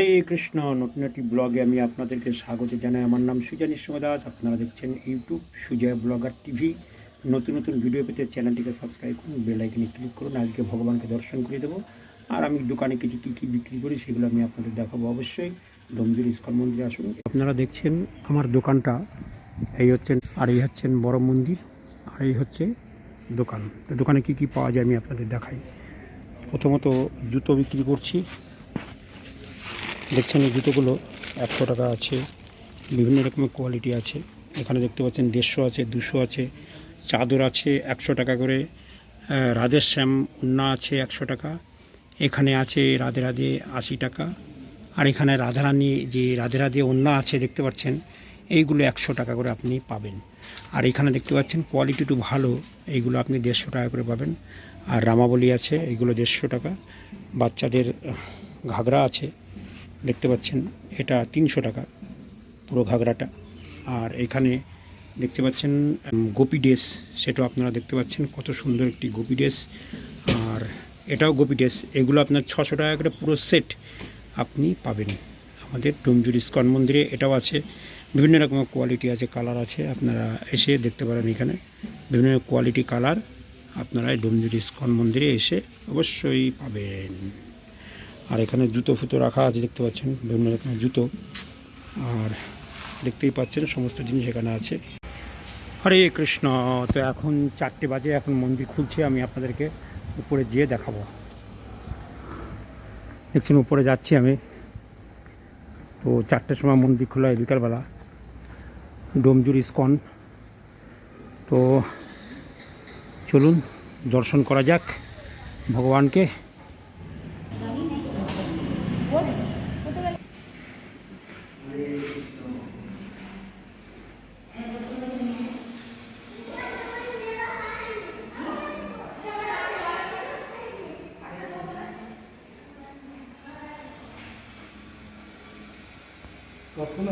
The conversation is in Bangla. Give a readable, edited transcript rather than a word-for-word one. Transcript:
হরে কৃষ্ণ। নতুন একটি ব্লগে আমি আপনাদেরকে স্বাগত জানাই। আমার নাম সুজয় দাস। আপনারা দেখছেন ইউটিউব সুজয় ব্লগার টিভি। নতুন নতুন ভিডিও পেতে চ্যানেলটিকে সাবস্ক্রাইব করুন, বেল আইকনে ক্লিক করুন। আজকে ভগবানকে দর্শন করে দেবো, আর আমি দোকানে কিছু কী কী বিক্রি করি সেগুলো আমি আপনাদের দেখাবো। অবশ্যই ডোমজুর ইস্কন মন্দিরে আসুন। আপনারা দেখছেন আমার দোকানটা, এই হচ্ছেন, আর এই হচ্ছেন বড় মন্দির, আর এই হচ্ছে দোকান। তো দোকানে কী কী পাওয়া যায় আমি আপনাদের দেখাই। প্রথমত জুতো বিক্রি করছি। দেখছেন এই জুতোগুলো 100 টাকা আছে, বিভিন্ন রকমের কোয়ালিটি আছে। এখানে দেখতে পাচ্ছেন 150 আছে, 200 আছে। চাদর আছে 100 টাকা করে। রাধেশ্যাম উন্না আছে 100 টাকা। এখানে আছে রাধে রাধে 80 টাকা। আর এখানে রাধারানী যে রাধে রাধে উন্না আছে দেখতে পাচ্ছেন, এইগুলো 100 টাকা করে আপনি পাবেন। আর এখানে দেখতে পাচ্ছেন কোয়ালিটি একটু ভালো, এইগুলো আপনি 150 টাকা করে পাবেন। আর রামাবলী আছে, এইগুলো 150 টাকা। বাচ্চাদের ঘাগরা আছে দেখতে পাচ্ছেন, এটা 300 টাকা পুরো ঘাগরাটা। আর এখানে দেখতে পাচ্ছেন গোপী ড্রেস, সেটাও আপনারা দেখতে পাচ্ছেন কত সুন্দর একটি গোপী ড্রেস। আর এটাও গোপী ড্রেস, এগুলো আপনার 600 টাকা করে পুরো সেট আপনি পাবেন আমাদের ডোমজুর ইস্কন মন্দিরে। এটাও আছে, বিভিন্ন রকমের কোয়ালিটি আছে, কালার আছে, আপনারা এসে দেখতে পারেন। এখানে বিভিন্ন কোয়ালিটি কালার আপনারা ডোমজুর ইস্কন মন্দিরে এসে অবশ্যই পাবেন। আর এখানে জুতো ফুতো রাখা আছে দেখতে পাচ্ছেন, বিভিন্ন রকমের জুতো। আর দেখতেই পাচ্ছেন সমস্ত জিনিস এখানে আছে। হরে কৃষ্ণ। তো এখন 4টে বাজে, এখন মন্দির খুলছে, আমি আপনাদেরকে উপরে যেয়ে দেখাবো। দেখছেন উপরে যাচ্ছি আমি। তো 4টের সময় মন্দির খোলা হয়, বিকালবেলা, ডোমজুর ইস্কন। তো চলুন দর্শন করা যাক ভগবানকে। কখন